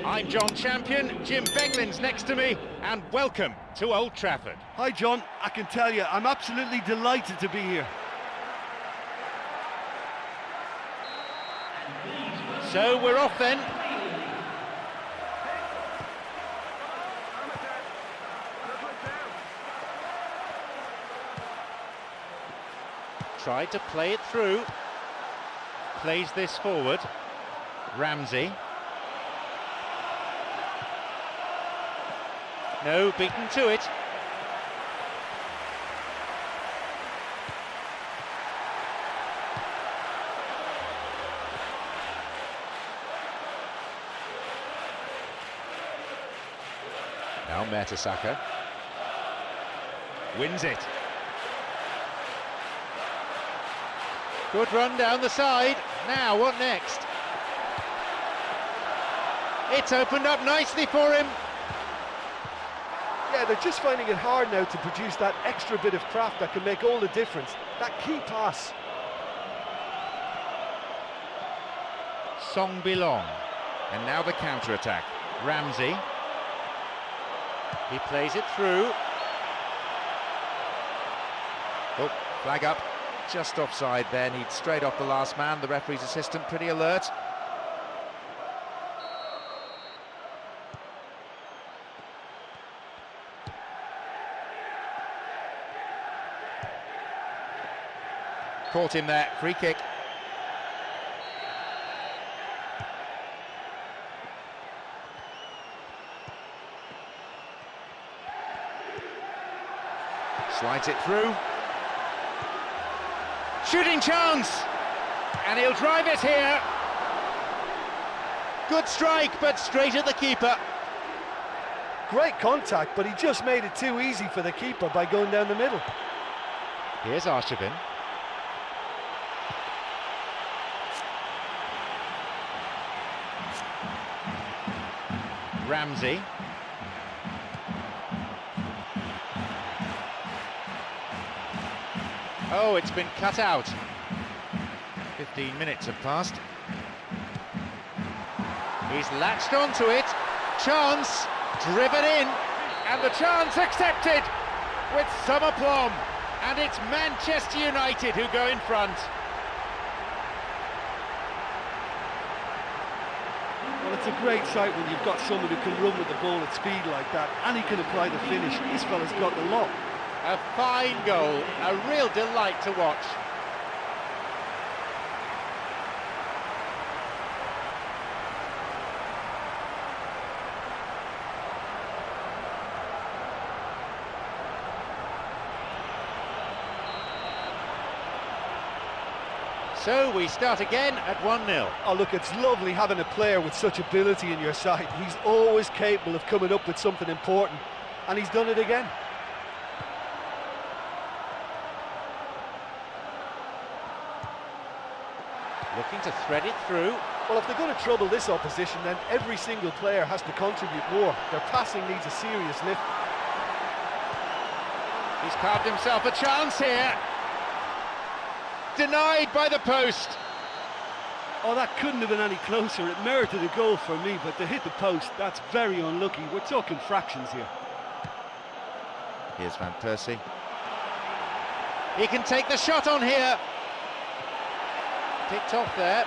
I'm John Champion, Jim Beglin's next to me, and welcome to Old Trafford. Hi John, I can tell you, I'm absolutely delighted to be here. So we're off then. Tried to play it through. Plays this forward. Ramsey. No, beaten to it. Now Mertesacker wins it. Good run down the side. Now what next? It's opened up nicely for him. Yeah, they're just finding it hard now to produce that extra bit of craft that can make all the difference. That key pass. Song Bilong. And now the counter-attack. Ramsey. He plays it through. Oh, flag up. Just offside then. He'd straight off the last man. The referee's assistant pretty alert. Caught him there. Free kick. Slides it through. Shooting chance! And he'll drive it here. Good strike, but straight at the keeper. Great contact, but he just made it too easy for the keeper by going down the middle. Here's Arshavin. Ramsey. Oh, it's been cut out. 15 minutes have passed. He's latched onto it. Chance, driven in, and the chance accepted with some aplomb. And it's Manchester United who go in front. Well, it's a great sight when you've got someone who can run with the ball at speed like that, and he can apply the finish. This fella's got the lot. A fine goal, a real delight to watch. So we start again at 1-0. Oh look, it's lovely having a player with such ability in your side. He's always capable of coming up with something important, and he's done it again. Looking to thread it through. Well, if they're going to trouble this opposition, then every single player has to contribute more. Their passing needs a serious lift. He's carved himself a chance here. Denied by the post. Oh, that couldn't have been any closer. It merited a goal for me, but to hit the post, that's very unlucky. We're talking fractions here. Here's Van Persie. He can take the shot on here. Picked off there.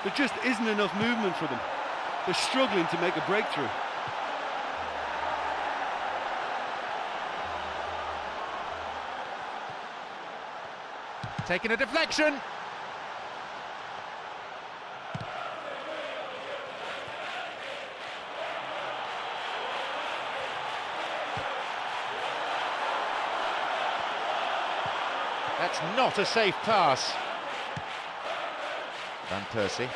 There just isn't enough movement for them. They're struggling to make a breakthrough. Taking a deflection. That's not a safe pass. Van Persie.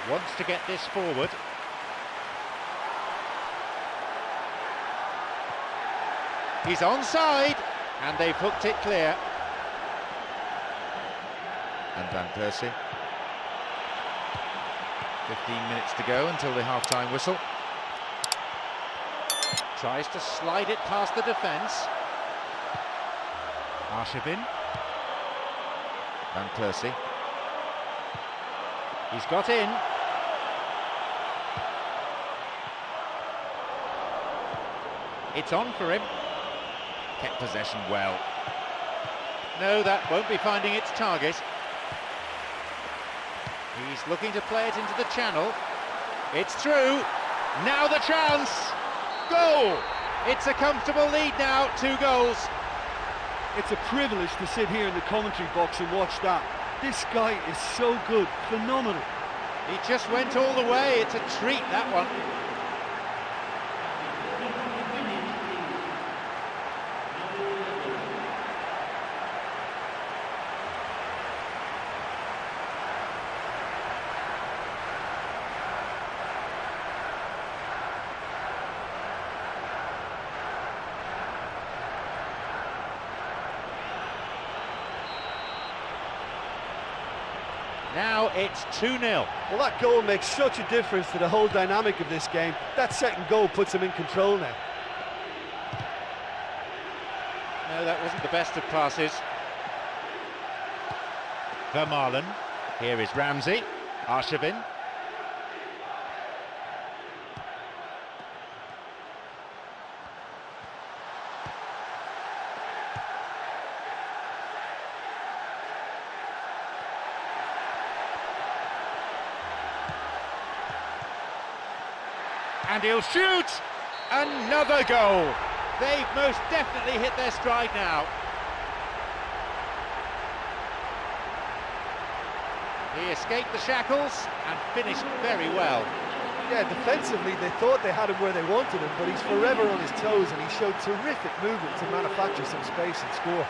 Wants to get this forward. He's onside, and they've hooked it clear. And Van Persie. 15 minutes to go until the half-time whistle. Tries to slide it past the defence. Arshavin. Van Persie. He's got in. It's on for him. Kept possession well. No, that won't be finding its target. He's looking to play it into the channel. It's through. Now the chance. Goal! It's a comfortable lead now, 2 goals. It's a privilege to sit here in the commentary box and watch that. This guy is so good, phenomenal. He just went all the way. It's a treat, that one. Now it's 2-0. Well, that goal makes such a difference to the whole dynamic of this game. That second goal puts him in control now. No, that wasn't the best of passes. Vermaelen. Here is Ramsey. Arshavin. And he'll shoot! Another goal! They've most definitely hit their stride now. He escaped the shackles and finished very well. Yeah, defensively they thought they had him where they wanted him, but he's forever on his toes and he showed terrific movement to manufacture some space and score.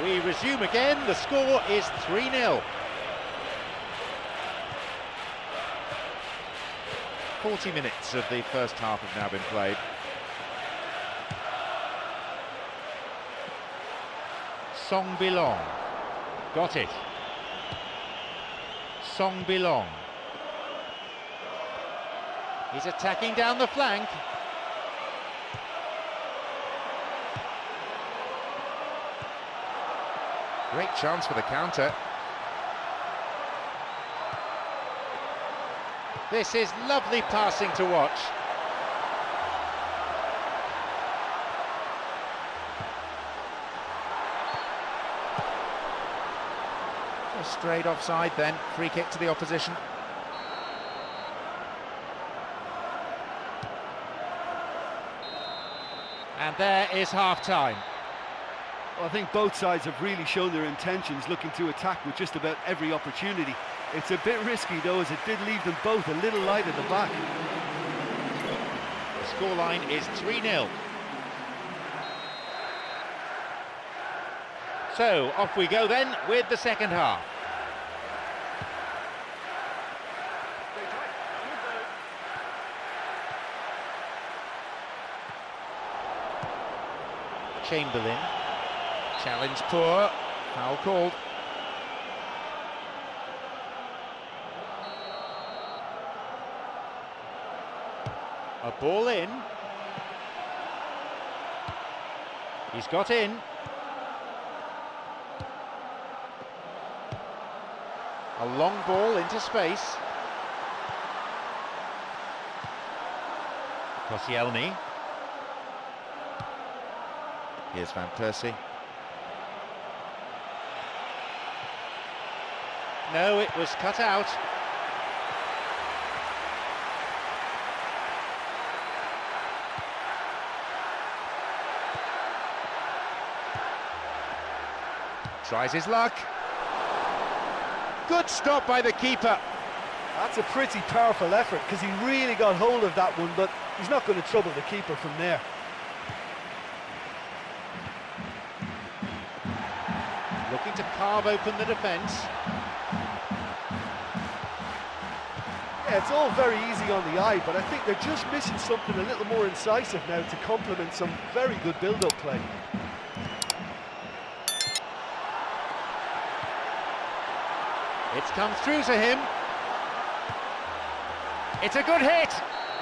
We resume again, the score is 3-0. 40 minutes of the first half have now been played. Song Bilong, got it. Song Bilong. He's attacking down the flank. Great chance for the counter. This is lovely passing to watch. Just straight offside then, free kick to the opposition. And there is half-time. Well, I think both sides have really shown their intentions, looking to attack with just about every opportunity. It's a bit risky though, as it did leave them both a little light at the back. The scoreline is 3-0. So, off we go then with the second half. Chamberlain. Challenge poor, foul called. A ball in. He's got in. A long ball into space. Koscielny. Here's Van Persie. No, it was cut out. Tries his luck. Good stop by the keeper. That's a pretty powerful effort, because he really got hold of that one, but he's not going to trouble the keeper from there. Looking to carve open the defence. Yeah, it's all very easy on the eye, but I think they're just missing something a little more incisive now to complement some very good build-up play. It's come through to him. It's a good hit.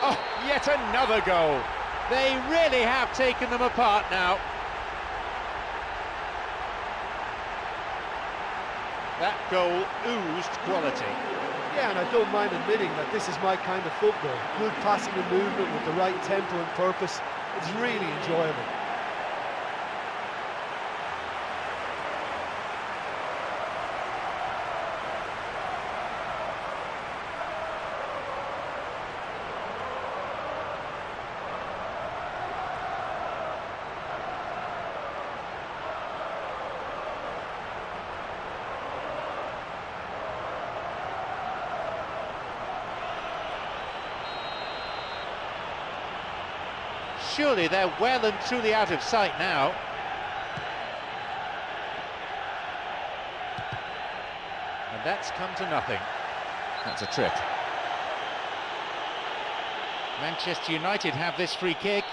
Oh, yet another goal. They really have taken them apart now. That goal oozed quality. Yeah, and I don't mind admitting that this is my kind of football. Good passing and movement with the right tempo and purpose. It's really enjoyable. Surely they're well and truly out of sight now. And that's come to nothing. That's a trip. Manchester United have this free kick.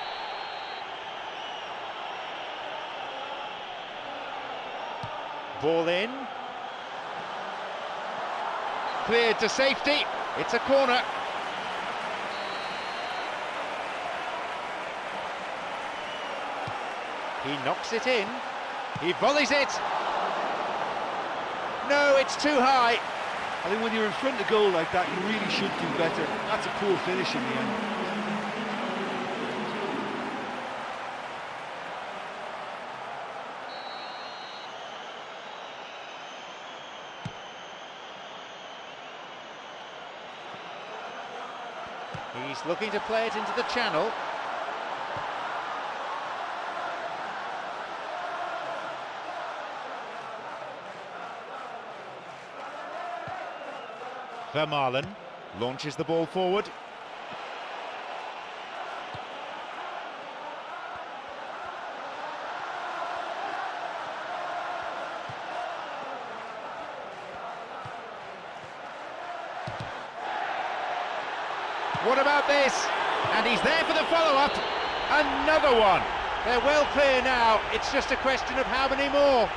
Ball in. Cleared to safety. It's a corner. He knocks it in. He volleys it. No, it's too high. I think when you're in front of goal like that, you really should do better. That's a poor finish in the end. He's looking to play it into the channel. Vermaelen launches the ball forward. What about this? And he's there for the follow-up. Another one. They're well clear now. It's just a question of how many more.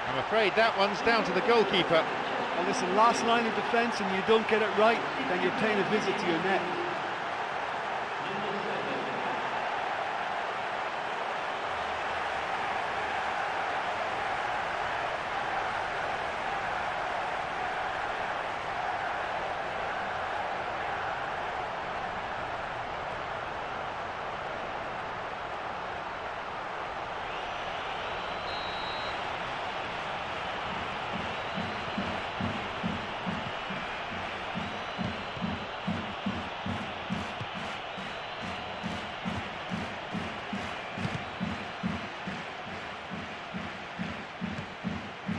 I'm afraid that one's down to the goalkeeper. Well, listen, last line of defence and you don't get it right, then you're paying a visit to your net.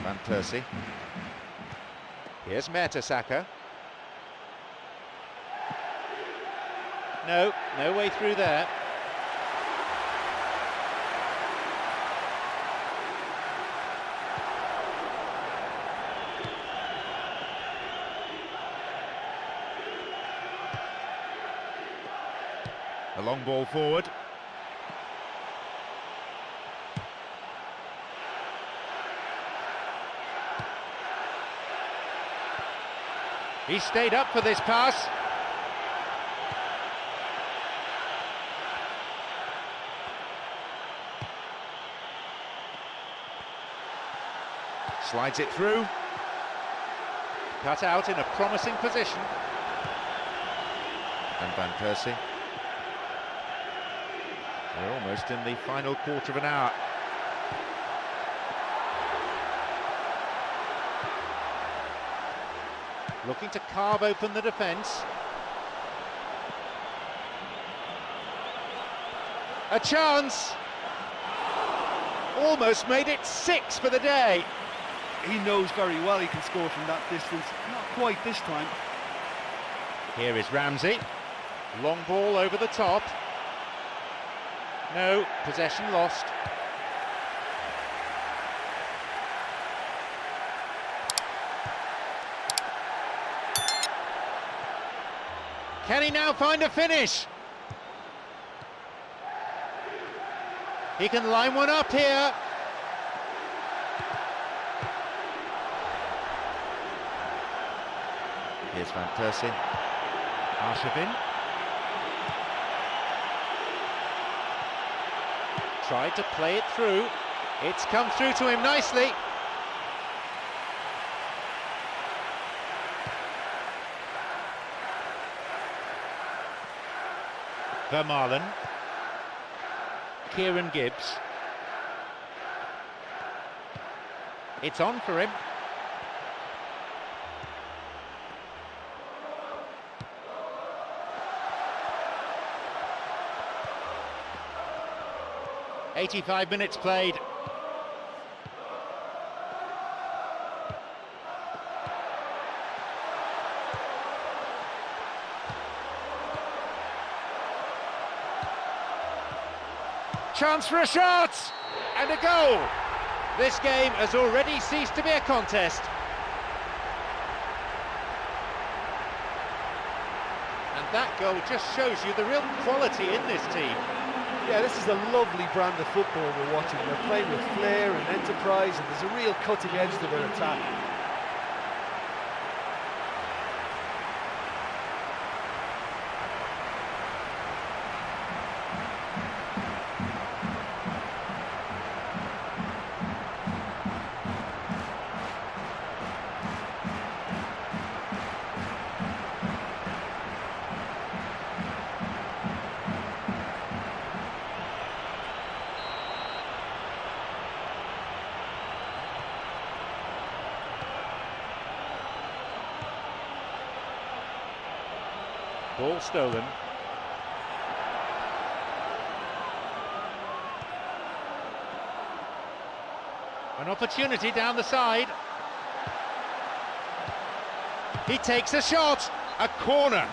Van Persie. Here's Mertesacker. No way through there. A long ball forward. He stayed up for this pass. Slides it through. Cut out in a promising position. And Van Persie. We're almost in the final quarter of an hour. Looking to carve open the defence. A chance! Almost made it 6 for the day. He knows very well he can score from that distance. Not quite this time. Here is Ramsey. Long ball over the top. No, possession lost. Can he now find a finish? He can line one up here. Here's Van Persie. Arshavin. Tried to play it through. It's come through to him nicely. Vermaelen. Kieran Gibbs. It's on for him. "85 minutes played." Chance for a shot! And a goal! This game has already ceased to be a contest. And that goal just shows you the real quality in this team. Yeah, this is a lovely brand of football we're watching. They're playing with flair and enterprise, and there's a real cutting edge to their attack. Ball stolen. An opportunity down the side. He takes a shot. A corner.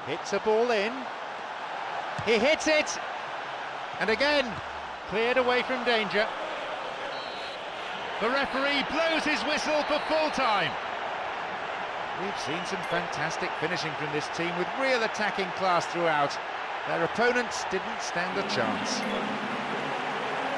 Hits a ball in. He hits it. And again, cleared away from danger. The referee blows his whistle for full time. We've seen some fantastic finishing from this team with real attacking class throughout. Their opponents didn't stand a chance.